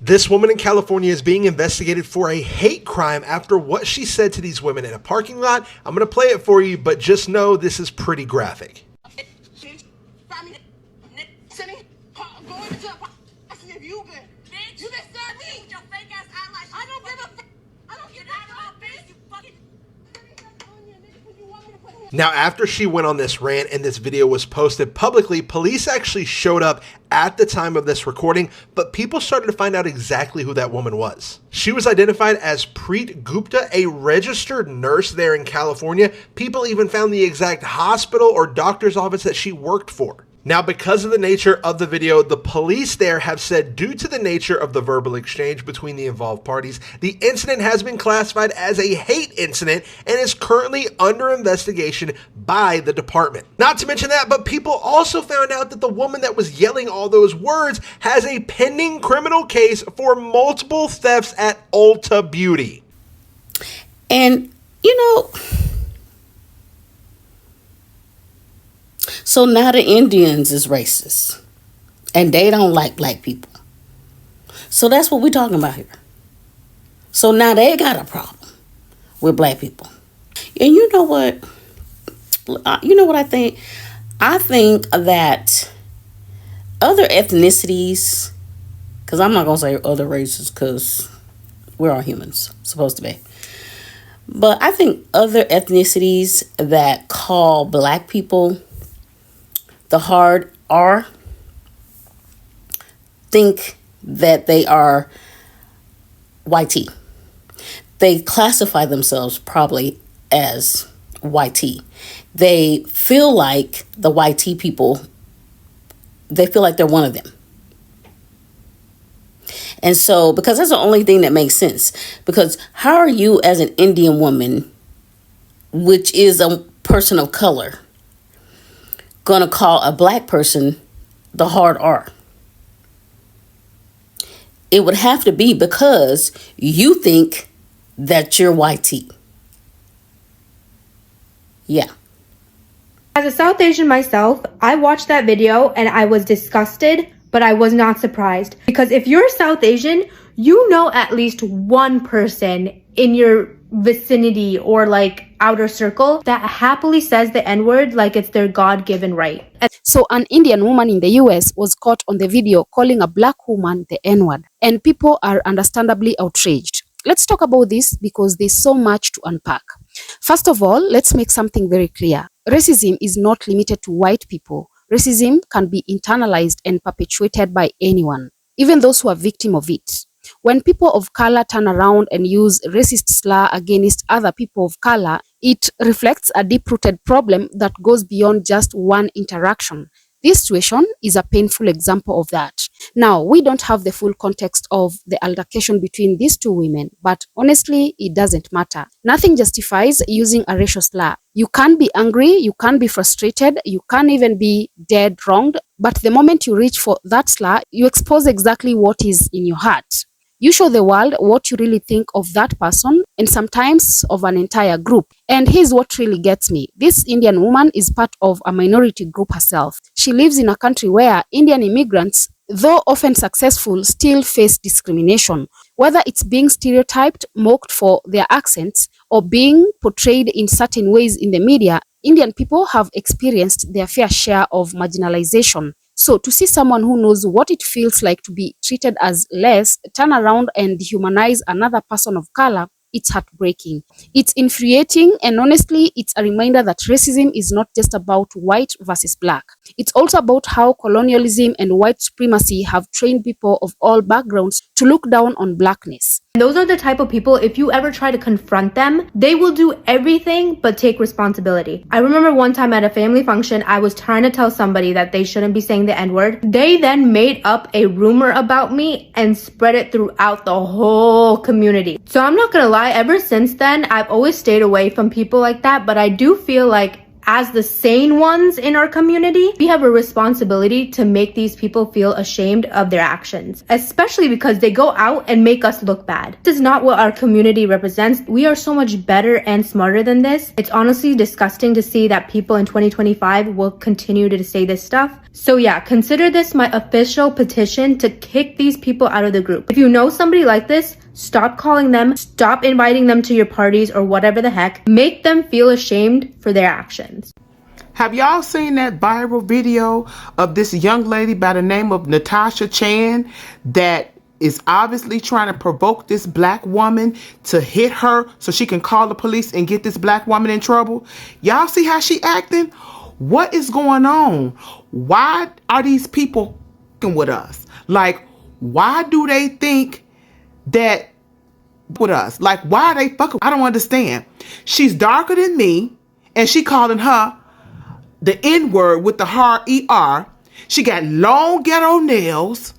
This woman in California is being investigated for a hate crime after what she said to these women in a parking lot. I'm going to play it for you, but just know this is pretty graphic. Now, after she went on this rant and this video was posted publicly, police actually showed up at the time of this recording, but people started to find out exactly who that woman was. She was identified as Preet Gupta, a registered nurse there in California. People even found the exact hospital or doctor's office that she worked for. Now, because of the nature of the video, the police there have said due to the nature of the verbal exchange between the involved parties, the incident has been classified as a hate incident and is currently under investigation by the department. Not to mention that, but people also found out that the woman that was yelling all those words has a pending criminal case for multiple thefts at Ulta Beauty. And, so now the Indians is racist and they don't like black people. So that's what we're talking about here. So now they got a problem with black people. And you know what? I think? I think that other ethnicities, because I'm not going to say other races because we're all humans, supposed to be. But I think other ethnicities that call black people the hard R think that they are YT. They classify themselves probably as YT. They feel like the YT people, they feel like they're one of them. And so, because that's the only thing that makes sense. Because how are you as an Indian woman, which is a person of color, going to call a black person the hard R? It would have to be because you think that you're YT. Yeah. As a South Asian myself, I watched that video and I was disgusted, but I was not surprised. Because if you're South Asian, you know at least one person in your vicinity or like outer circle that happily says the N-word like it's their God-given right. So an Indian woman in the US was caught on the video calling a black woman the N-word, and people are understandably outraged. Let's talk about this because there's so much to unpack. First of all, let's make something very clear. Racism is not limited to white people. Racism can be internalized and perpetuated by anyone, even those who are victims of it. When people of color turn around and use racist slur against other people of color, it reflects a deep-rooted problem that goes beyond just one interaction. This situation is a painful example of that. Now, we don't have the full context of the altercation between these two women, but honestly, it doesn't matter. Nothing justifies using a racial slur. You can be angry, you can be frustrated, you can even be dead wronged, but the moment you reach for that slur, you expose exactly what is in your heart. You show the world what you really think of that person and sometimes of an entire group. And here's what really gets me. This Indian woman is part of a minority group herself. She lives in a country where Indian immigrants, though often successful, still face discrimination. Whether it's being stereotyped, mocked for their accents, or being portrayed in certain ways in the media, Indian people have experienced their fair share of marginalization. So to see someone who knows what it feels like to be treated as less, turn around and dehumanize another person of color, it's heartbreaking. It's infuriating, and honestly, it's a reminder that racism is not just about white versus black. It's also about how colonialism and white supremacy have trained people of all backgrounds to look down on blackness. Those are the type of people, if you ever try to confront them, they will do everything but take responsibility. I remember one time at a family function, I was trying to tell somebody that they shouldn't be saying the N-word. They then made up a rumor about me and spread it throughout the whole community. So I'm not gonna lie, ever since then, I've always stayed away from people like that, but I do feel like as the sane ones in our community, we have a responsibility to make these people feel ashamed of their actions, especially because they go out and make us look bad. This is not what our community represents. We are so much better and smarter than this. It's honestly disgusting to see that people in 2025 will continue to say this stuff. So yeah, consider this my official petition to kick these people out of the group. If you know somebody like this, stop calling them, stop inviting them to your parties or whatever the heck. Make them feel ashamed for their actions. Have y'all seen that viral video of this young lady by the name of Natasha Chan that is obviously trying to provoke this black woman to hit her so she can call the police and get this black woman in trouble? Y'all see how she acting? What is going on? Why are these people fucking with us? Like, why do they think that with us? Like, why are they fucking? I don't understand. She's darker than me, and she calling her the N-word with the hard ER. She got long ghetto nails.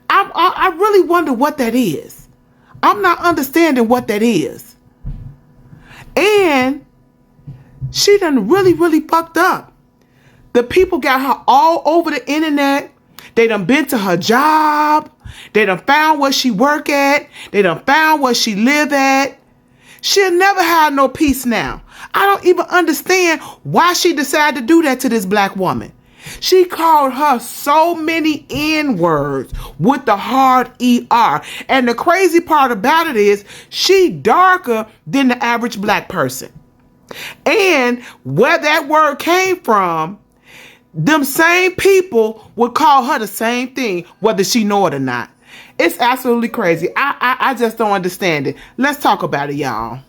I really wonder what that is. I'm not understanding what that is. And she done really fucked up. The people got her all over the internet. They done been to her job. They done found where she work at. They done found where she live at. She'll never have no peace now. I don't even understand why she decided to do that to this black woman. She called her so many N-words with the hard ER. And the crazy part about it is she darker than the average black person. And where that word came from, them same people would call her the same thing, whether she know it or not. It's absolutely crazy. I just don't understand it. Let's talk about it, y'all.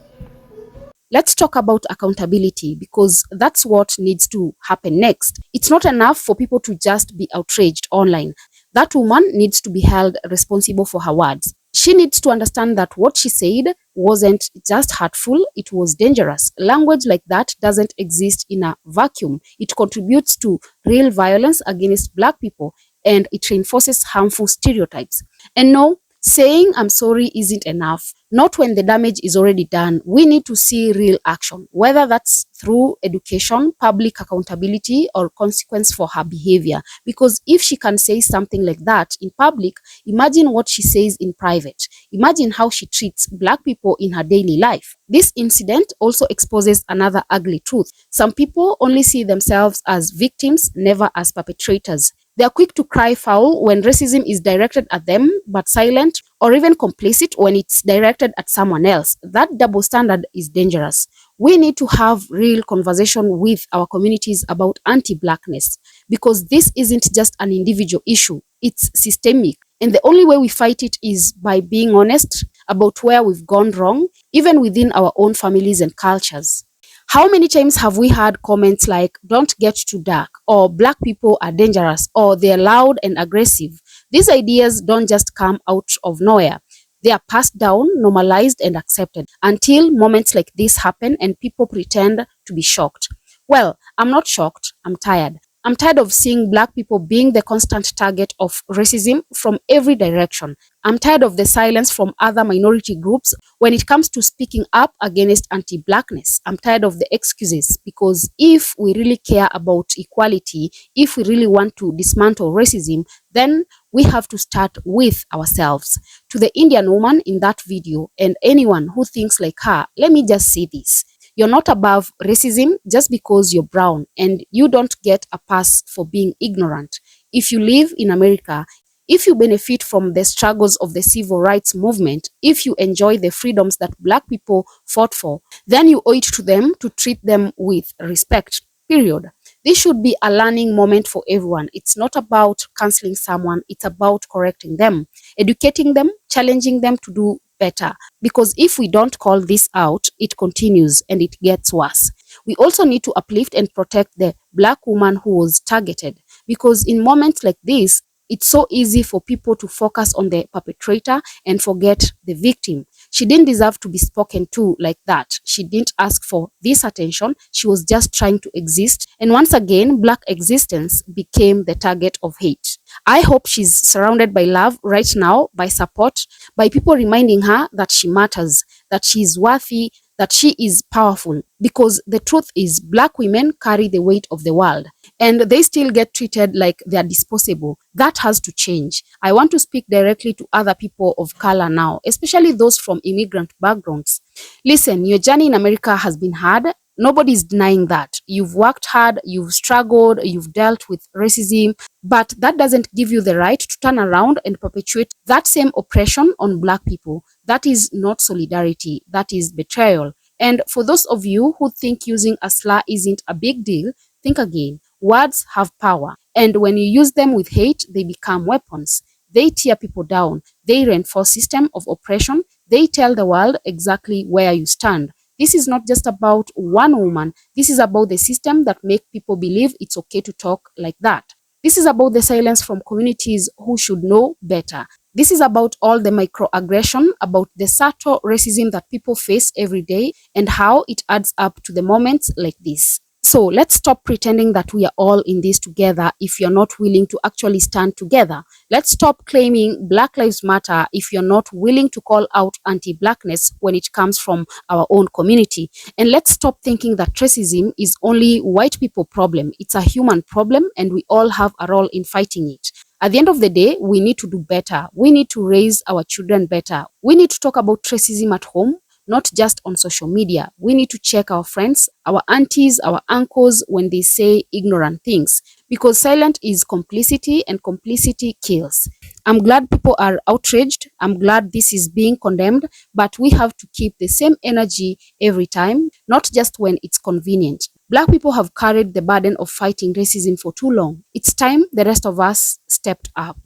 Let's talk about accountability, because that's what needs to happen next. It's not enough for people to just be outraged online. That woman needs to be held responsible for her words. She needs to understand that what she said wasn't just hurtful, it was dangerous. Language like that doesn't exist in a vacuum. It contributes to real violence against black people, and it reinforces harmful stereotypes. And no, saying I'm sorry isn't enough. Not when the damage is already done. We need to see real action, whether that's through education, public accountability, or consequence for her behavior. Because if she can say something like that in public, imagine what she says in private. Imagine how she treats black people in her daily life. This incident also exposes another ugly truth. Some people only see themselves as victims, never as perpetrators. They are quick to cry foul when racism is directed at them, but silent or even complicit when it's directed at someone else. That double standard is dangerous. We need to have real conversation with our communities about anti-blackness, because this isn't just an individual issue, it's systemic. And the only way we fight it is by being honest about where we've gone wrong, even within our own families and cultures. How many times have we heard comments like, don't get too dark, or black people are dangerous, or they're loud and aggressive? These ideas don't just come out of nowhere. They are passed down, normalized, and accepted until moments like this happen and people pretend to be shocked. Well, I'm not shocked, I'm tired. I'm tired of seeing black people being the constant target of racism from every direction. I'm tired of the silence from other minority groups when it comes to speaking up against anti-blackness. I'm tired of the excuses, because if we really care about equality, if we really want to dismantle racism, then we have to start with ourselves. To the Indian woman in that video and anyone who thinks like her, let me just say this. You're not above racism just because you're brown, and you don't get a pass for being ignorant. If you live in America, if you benefit from the struggles of the civil rights movement, if you enjoy the freedoms that black people fought for, then you owe it to them to treat them with respect, period. This should be a learning moment for everyone. It's not about canceling someone, it's about correcting them, educating them, challenging them to do better. Because if we don't call this out, it continues and it gets worse. We also need to uplift and protect the black woman who was targeted, because in moments like this, it's so easy for people to focus on the perpetrator and forget the victim. She didn't deserve to be spoken to like that. She didn't ask for this attention. She was just trying to exist. And once again, black existence became the target of hate. I hope she's surrounded by love right now, by support, by people reminding her that she matters, that she is worthy, that she is powerful, because the truth is black women carry the weight of the world and they still get treated like they are disposable. That has to change. I want to speak directly to other people of color now, especially those from immigrant backgrounds. Listen, your journey in America has been hard. Nobody's denying that. You've worked hard, you've struggled, you've dealt with racism, but that doesn't give you the right to turn around and perpetuate that same oppression on black people. That is not solidarity, that is betrayal. And for those of you who think using a slur isn't a big deal, think again. Words have power, and when you use them with hate, they become weapons. They tear people down, they reinforce system of oppression, they tell the world exactly where you stand. This is not just about one woman. This is about the system that make people believe it's okay to talk like that. This is about the silence from communities who should know better. This is about all the microaggression, about the subtle racism that people face every day and how it adds up to the moments like this. So let's stop pretending that we are all in this together if you're not willing to actually stand together. Let's stop claiming Black Lives Matter if you're not willing to call out anti-blackness when it comes from our own community. And let's stop thinking that racism is only white people problem. It's a human problem and we all have a role in fighting it. At the end of the day, we need to do better. We need to raise our children better. We need to talk about racism at home, not just on social media. We need to check our friends, our aunties, our uncles when they say ignorant things, because silent is complicity and complicity kills. I'm glad people are outraged. I'm glad this is being condemned, but we have to keep the same energy every time, not just when it's convenient. Black people have carried the burden of fighting racism for too long. It's time the rest of us stepped up.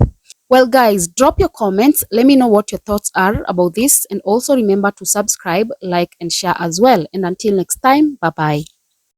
Well, guys, drop your comments. Let me know what your thoughts are about this. And also remember to subscribe, like, and share as well. And until next time, bye-bye.